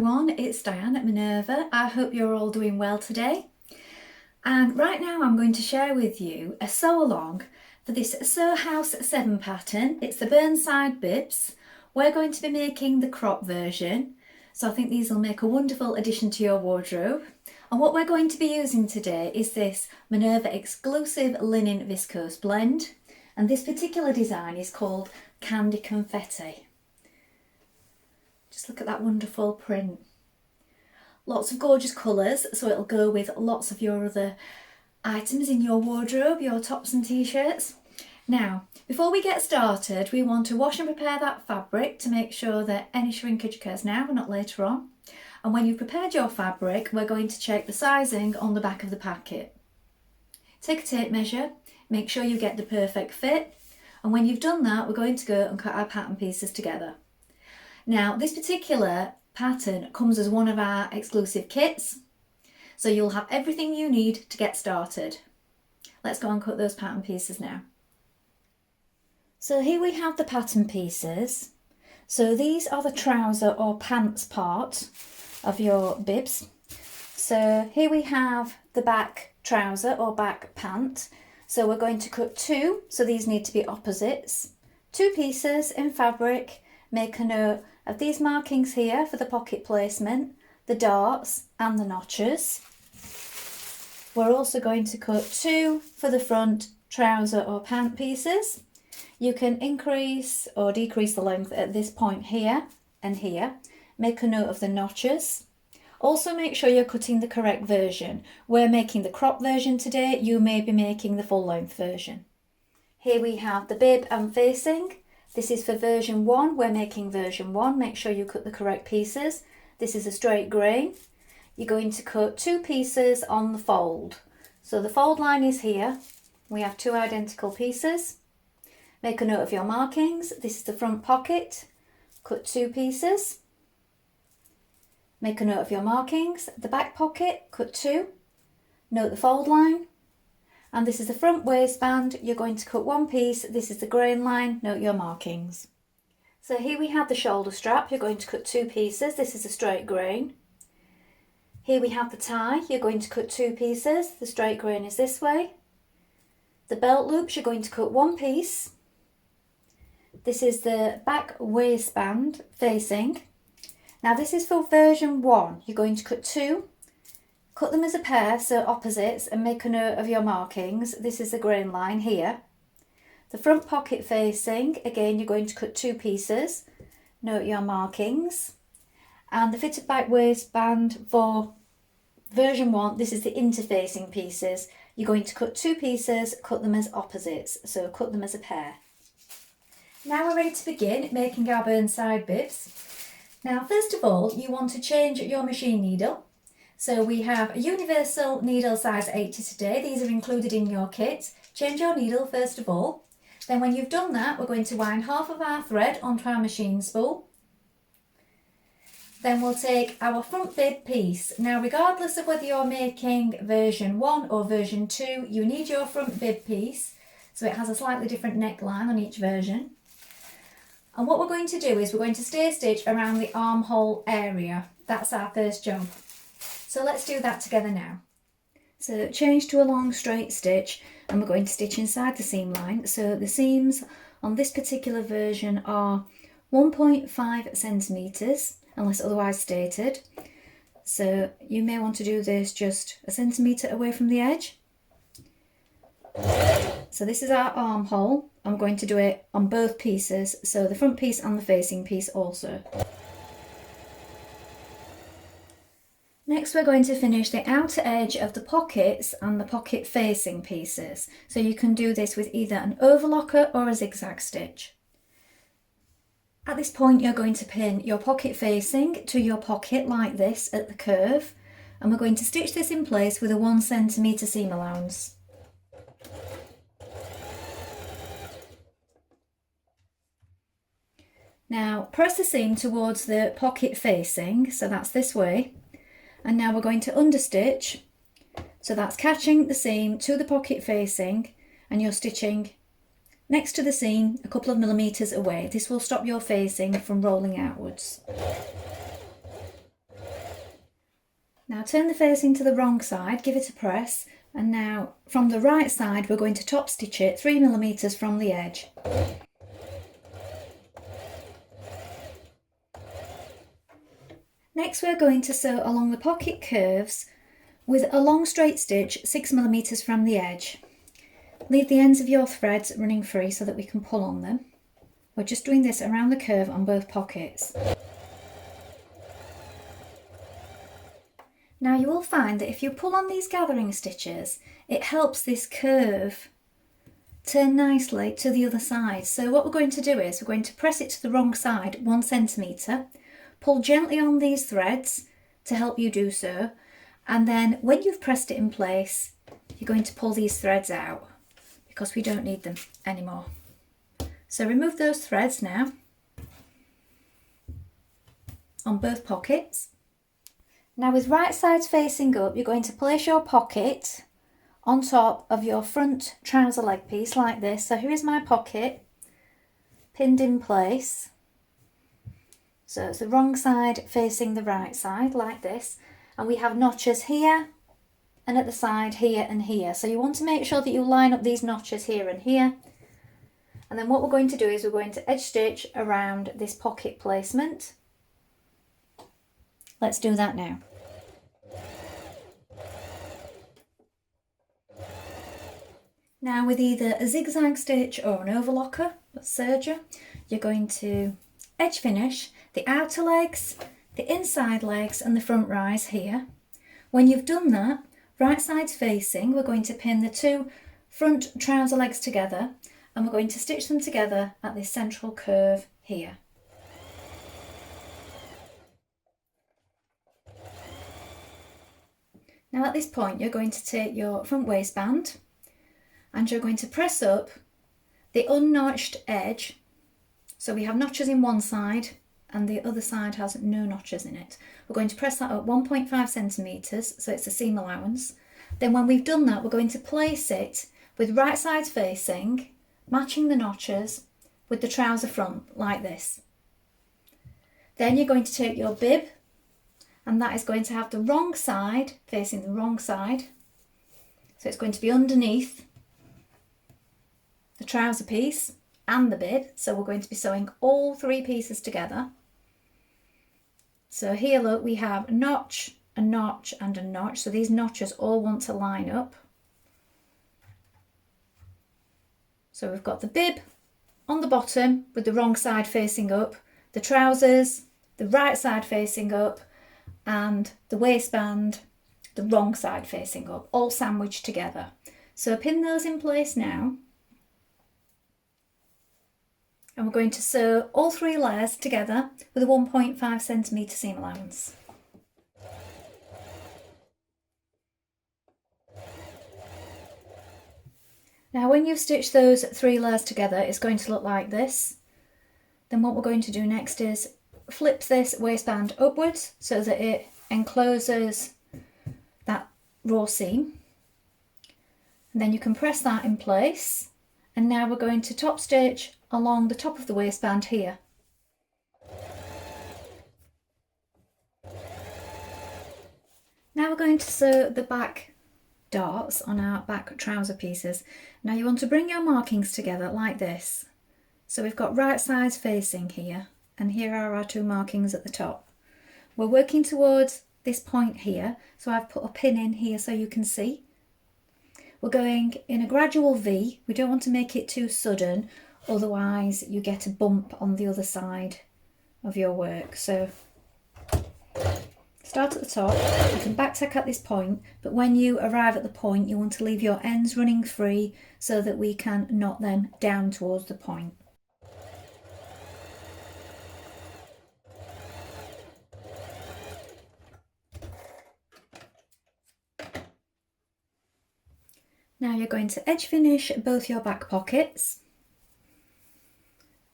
everyone, it's Dianne at Minerva. I hope you're all doing well today. And right now I'm going to share with you a sew along for this Sew House 7 pattern. It's the Burnside Bibs. We're going to be making the crop version, so I think these will make a wonderful addition to your wardrobe. And what we're going to be using today is this Minerva exclusive linen viscose blend, and this particular design is called Candy Confetti. Just look at that wonderful print. Lots of gorgeous colours, so it'll go with lots of your other items in your wardrobe, your tops and t-shirts. Now, before we get started, we want to wash and prepare that fabric to make sure that any shrinkage occurs now and not later on. And when you've prepared your fabric, we're going to check the sizing on the back of the packet. Take a tape measure, make sure you get the perfect fit, and when you've done that, we're going to go and cut our pattern pieces together. Now, this particular pattern comes as one of our exclusive kits, so you'll have everything you need to get started. Let's go and cut those pattern pieces now. So here we have the pattern pieces. So these are the trouser or pants part of your bibs. So here we have the back trouser or back pant. So we're going to cut two, so these need to be opposites. Two pieces in fabric. Make a note of these markings here for the pocket placement, the darts and the notches. We're also going to cut two for the front trouser or pant pieces. You can increase or decrease the length at this point here and here. Make a note of the notches. Also make sure you're cutting the correct version. We're making the crop version today, you may be making the full length version. Here we have the bib and facing. This is for version 1, we're making version 1, make sure you cut the correct pieces. This is a straight grain. You're going to cut two pieces on the fold. So the fold line is here, we have two identical pieces. Make a note of your markings, this is the front pocket, cut two pieces. Make a note of your markings, the back pocket, cut two. Note the fold line. And this is the front waistband, you're going to cut one piece, this is the grain line, note your markings. So here we have the shoulder strap, you're going to cut two pieces, this is a straight grain. Here we have the tie, you're going to cut two pieces, the straight grain is this way. The belt loops, you're going to cut one piece. This is the back waistband facing. Now this is for version 1, you're going to cut two. Cut them as a pair, so opposites, and make a note of your markings. This is the grain line here. The front pocket facing, again you're going to cut two pieces. Note your markings. And the fitted back waistband for version 1, this is the interfacing pieces. You're going to cut two pieces, cut them as opposites, so cut them as a pair. Now we're ready to begin making our Burnside bibs. Now first of all, you want to change your machine needle. So we have a universal needle size 80 today. These are included in your kit. Change your needle first of all. Then when you've done that, we're going to wind half of our thread onto our machine spool. Then we'll take our front bib piece. Now regardless of whether you're making version 1 or version 2, you need your front bib piece. So it has a slightly different neckline on each version. And what we're going to do is we're going to stay stitch around the armhole area. That's our first job. So let's do that together now. So change to a long straight stitch and we're going to stitch inside the seam line. So the seams on this particular version are 1.5 centimetres unless otherwise stated. So you may want to do this just a centimetre away from the edge. So this is our armhole. I'm going to do it on both pieces, so the front piece and the facing piece also. Next we're going to finish the outer edge of the pockets and the pocket facing pieces. So you can do this with either an overlocker or a zigzag stitch. At this point you're going to pin your pocket facing to your pocket like this at the curve, and we're going to stitch this in place with a 1 centimetre seam allowance. Now press the seam towards the pocket facing, so that's this way. And now we're going to understitch, so that's catching the seam to the pocket facing and you're stitching next to the seam a couple of millimetres away. This will stop your facing from rolling outwards. Now turn the facing to the wrong side, give it a press, and now from the right side we're going to top stitch it 3mm from the edge. Next we're going to sew along the pocket curves with a long straight stitch 6mm from the edge. Leave the ends of your threads running free so that we can pull on them. We're just doing this around the curve on both pockets. Now you will find that if you pull on these gathering stitches, it helps this curve turn nicely to the other side. So what we're going to do is we're going to press it to the wrong side 1cm, pull gently on these threads to help you do so, and then when you've pressed it in place, you're going to pull these threads out because we don't need them anymore. So remove those threads now on both pockets. Now with right sides facing up, you're going to place your pocket on top of your front trouser leg piece like this. So here is my pocket pinned in place. So it's the wrong side facing the right side like this. And we have notches here and at the side here and here. So you want to make sure that you line up these notches here and here. And then what we're going to do is we're going to edge stitch around this pocket placement. Let's do that now. Now with either a zigzag stitch or an overlocker, a serger, you're going to edge finish the outer legs, the inside legs and the front rise here. When you've done that, right sides facing, we're going to pin the two front trouser legs together and we're going to stitch them together at this central curve here. Now at this point you're going to take your front waistband and you're going to press up the unnotched edge. So we have notches in one side and the other side has no notches in it. We're going to press that up 1.5cm, so it's a seam allowance. Then when we've done that, we're going to place it with right sides facing, matching the notches with the trouser front like this. Then you're going to take your bib and that is going to have the wrong side facing the wrong side. So it's going to be underneath the trouser piece and the bib. So we're going to be sewing all three pieces together. So here look, we have a notch, a notch and a notch. So these notches all want to line up. So we've got the bib on the bottom with the wrong side facing up, the trousers, the right side facing up, and the waistband, the wrong side facing up, all sandwiched together. So pin those in place now. And we're going to sew all three layers together with a 1.5cm seam allowance. Now when you've stitched those three layers together, it's going to look like this. Then what we're going to do next is flip this waistband upwards so that it encloses that raw seam. And then you can press that in place. And now we're going to top stitch along the top of the waistband here. Now we're going to sew the back darts on our back trouser pieces. Now you want to bring your markings together like this. So we've got right sides facing here, and here are our two markings at the top. We're working towards this point here, so I've put a pin in here so you can see. We're going in a gradual V. We don't want to make it too sudden, otherwise you get a bump on the other side of your work. So start at the top, you can back tack at this point, but when you arrive at the point you want to leave your ends running free so that we can knot them down towards the point. Now you're going to edge finish both your back pockets.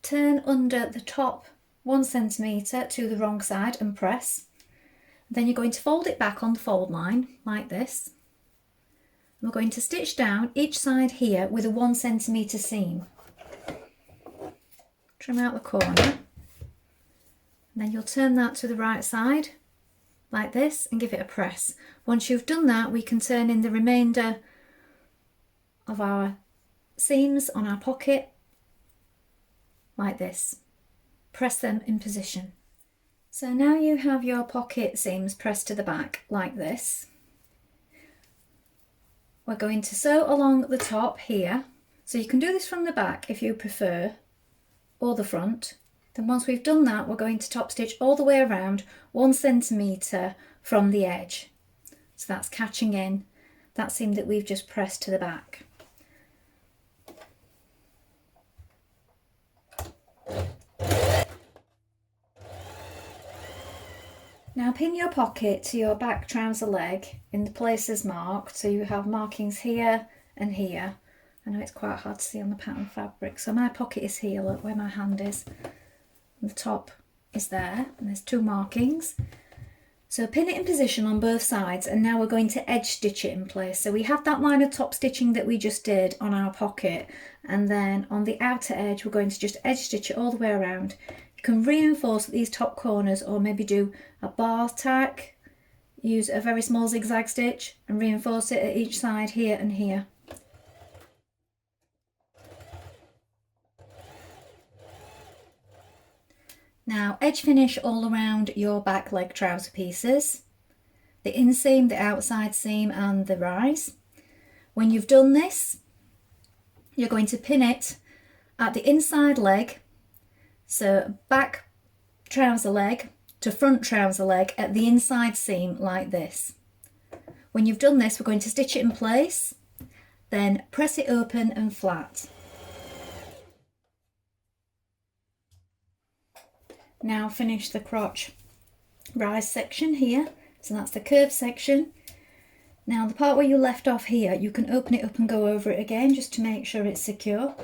Turn under the top 1cm to the wrong side and press. Then you're going to fold it back on the fold line like this. We're going to stitch down each side here with a 1cm seam. Trim out the corner. And then you'll turn that to the right side like this and give it a press. Once you've done that, we can turn in the remainder of our seams on our pocket like this. Press them in position. So now you have your pocket seams pressed to the back like this. We're going to sew along the top here. So you can do this from the back if you prefer, or the front. Then once we've done that, we're going to top stitch all the way around 1 centimetre from the edge. So that's catching in that seam that we've just pressed to the back. Now pin your pocket to your back trouser leg in the places marked, so you have markings here and here. I know it's quite hard to see on the pattern fabric, so my pocket is here, look where my hand is. And the top is there, and there's 2 markings. So pin it in position on both sides, and now we're going to edge stitch it in place. So we have that line of top stitching that we just did on our pocket, and then on the outer edge we're going to just edge stitch it all the way around. You can reinforce these top corners, or maybe do a bar tack, use a very small zigzag stitch and reinforce it at each side here and here. Now edge finish all around your back leg trouser pieces, the inseam, the outside seam and the rise. When you've done this, you're going to pin it at the inside leg, so back trouser leg to front trouser leg at the inside seam like this. When you've done this, we're going to stitch it in place, then press it open and flat. Now finish the crotch rise section here, so that's the curved section. Now the part where you left off here, you can open it up and go over it again just to make sure it's secure.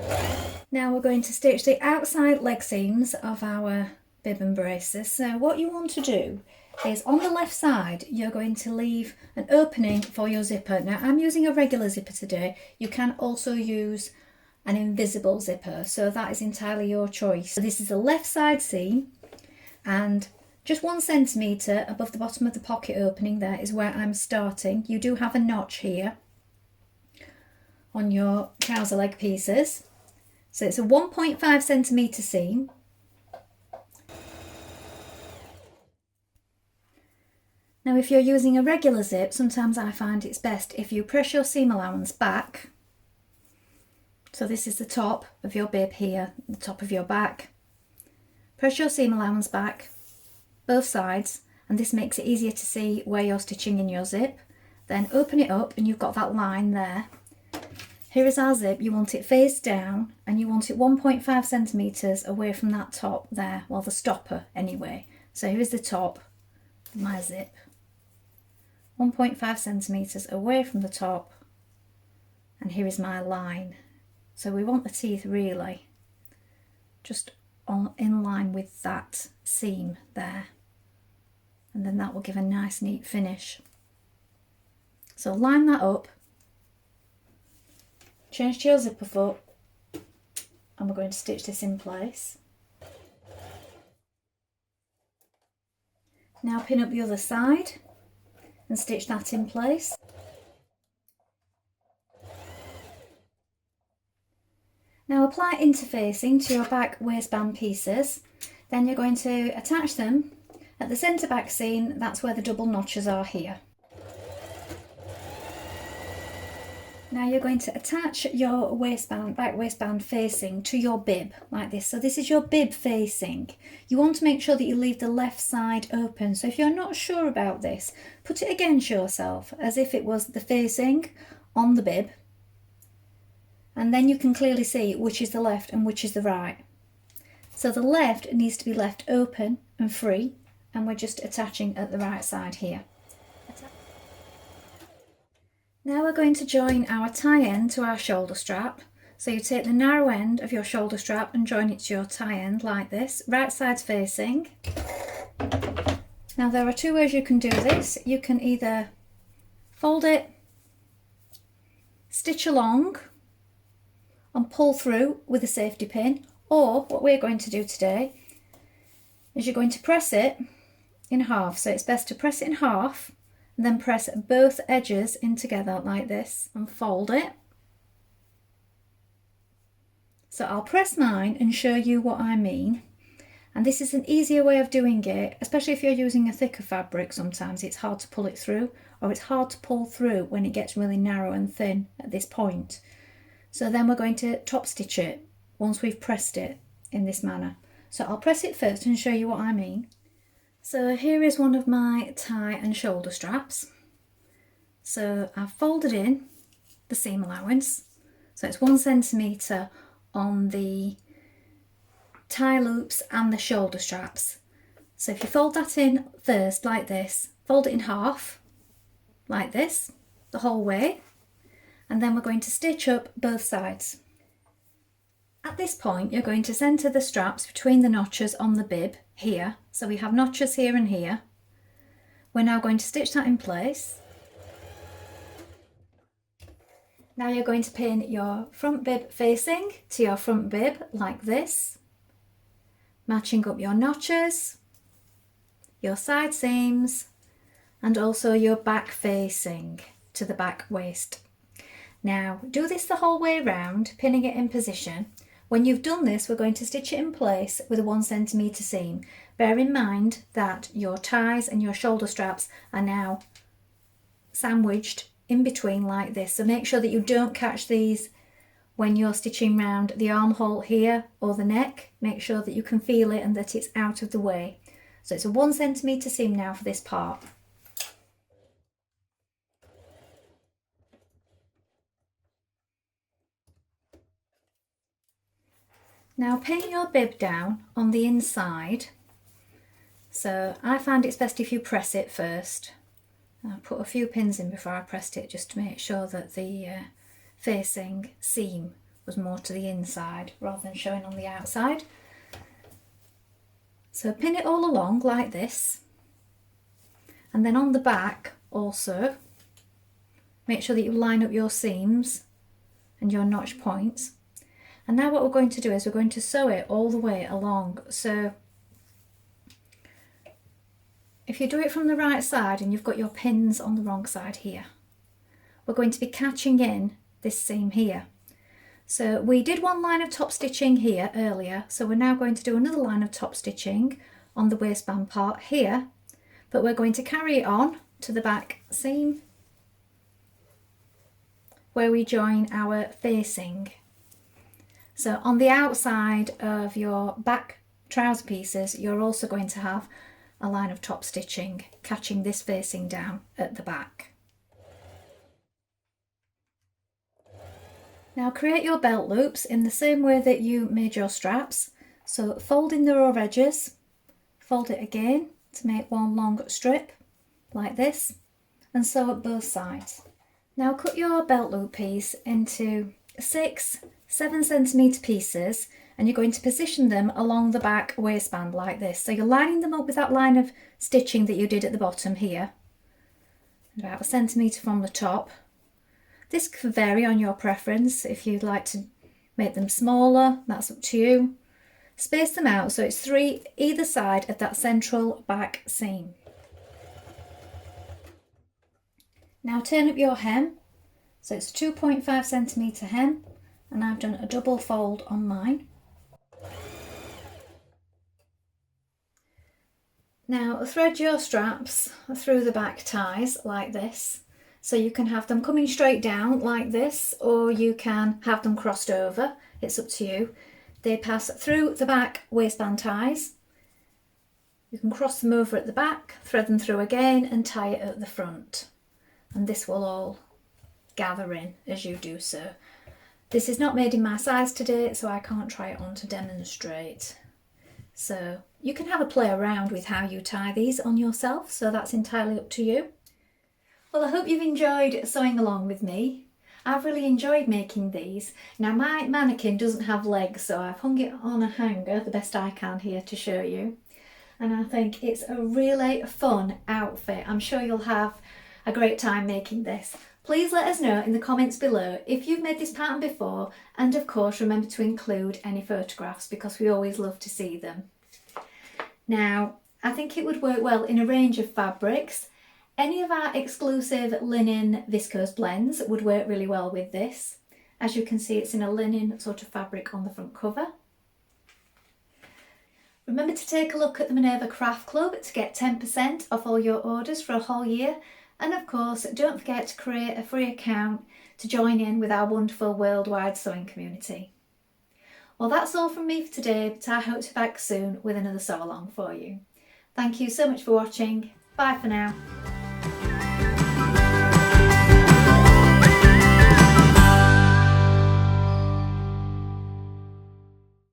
Now we're going to stitch the outside leg seams of our bib and braces. So what you want to do is on the left side you're going to leave an opening for your zipper. Now I'm using a regular zipper today. You can also use an invisible zipper, so that is entirely your choice. So this is the left side seam, and just 1 centimetre above the bottom of the pocket opening there is where I'm starting. You do have a notch here on your trouser leg pieces, so it's a 1.5 centimetre seam. Now if you're using a regular zip, sometimes I find it's best if you press your seam allowance back. So this is the top of your bib here, the top of your back. Press your seam allowance back, both sides, and this makes it easier to see where you're stitching in your zip. Then open it up and you've got that line there. Here is our zip. You want it face down and you want it 1.5 centimetres away from that top there, well the stopper anyway. So here is the top of my zip. 1.5 centimetres away from the top, and here is my line. So we want the teeth really just in line with that seam there, and then that will give a nice neat finish. So line that up, change to your zipper foot, and we're going to stitch this in place. Now pin up the other side and stitch that in place. Now apply interfacing to your back waistband pieces, then you're going to attach them at the centre back seam. That's where the double notches are here. Now you're going to attach your waistband, back waistband facing to your bib like this. So this is your bib facing. You want to make sure that you leave the left side open. So if you're not sure about this, put it against yourself as if it was the facing on the bib. And then you can clearly see which is the left and which is the right. So the left needs to be left open and free, and we're just attaching at the right side here. Now we're going to join our tie end to our shoulder strap. So you take the narrow end of your shoulder strap and join it to your tie end like this, right side's facing. Now there are 2 ways you can do this. You can either fold it, stitch along and pull through with a safety pin, or what we're going to do today is you're going to press it in half. So it's best to press it in half and then press both edges in together like this and fold it. So I'll press mine and show you what I mean. And this is an easier way of doing it, especially if you're using a thicker fabric. Sometimes it's hard to pull it through, or it's hard to pull through when it gets really narrow and thin at this point. So then we're going to top stitch it once we've pressed it in this manner. So I'll press it first and show you what I mean. So here is one of my tie and shoulder straps. So I've folded in the seam allowance. So it's 1 centimetre on the tie loops and the shoulder straps. So if you fold that in first like this, fold it in half like this the whole way, and then we're going to stitch up both sides. At this point you're going to centre the straps between the notches on the bib here. So we have notches here and here. We're now going to stitch that in place. Now you're going to pin your front bib facing to your front bib like this, matching up your notches, your side seams, and also your back facing to the back waist. Now do this the whole way around, pinning it in position. When you've done this, we're going to stitch it in place with a 1 centimetre seam. Bear in mind that your ties and your shoulder straps are now sandwiched in between like this, so make sure that you don't catch these when you're stitching round the armhole here or the neck. Make sure that you can feel it and that it's out of the way. So it's a 1 centimetre seam now for this part. Now pin your bib down on the inside. So I find it's best if you press it first. I put a few pins in before I pressed it just to make sure that the facing seam was more to the inside rather than showing on the outside. So pin it all along like this, and then on the back also make sure that you line up your seams and your notch points. And now what we're going to do is we're going to sew it all the way along. So if you do it from the right side and you've got your pins on the wrong side here, we're going to be catching in this seam here. So we did one line of top stitching here earlier, so we're now going to do another line of top stitching on the waistband part here, but we're going to carry it on to the back seam where we join our facing. So on the outside of your back trouser pieces, you're also going to have a line of top stitching catching this facing down at the back. Now create your belt loops in the same way that you made your straps. So fold in the raw edges, fold it again to make one long strip like this, and sew up both sides. Now cut your belt loop piece into 6-7 centimetre pieces, and you're going to position them along the back waistband like this. So you're lining them up with that line of stitching that you did at the bottom here, about 1 centimetre from the top. This could vary on your preference. If you'd like to make them smaller, that's up to you. Space them out so it's 3 either side of that central back seam. Now turn up your hem. So it's a 2.5 centimetre hem, and I've done a double fold on mine. Now thread your straps through the back ties like this. So you can have them coming straight down like this, or you can have them crossed over. It's up to you. They pass through the back waistband ties. You can cross them over at the back, thread them through again and tie it at the front. And this will all gather in as you do so. This is not made in my size today, so I can't try it on to demonstrate. So you can have a play around with how you tie these on yourself, so that's entirely up to you. Well, I hope you've enjoyed sewing along with me. I've really enjoyed making these. Now my mannequin doesn't have legs, so I've hung it on a hanger the best I can here to show you. And I think it's a really fun outfit. I'm sure you'll have a great time making this. Please let us know in the comments below if you've made this pattern before, and of course remember to include any photographs because we always love to see them. Now I think it would work well in a range of fabrics. Any of our exclusive linen viscose blends would work really well with this. As you can see, it's in a linen sort of fabric on the front cover. Remember to take a look at the Minerva Craft Club to get 10% off all your orders for a whole year. And of course, don't forget to create a free account to join in with our wonderful worldwide sewing community. Well, that's all from me for today, but I hope to be back soon with another sew along for you. Thank you so much for watching. Bye for now.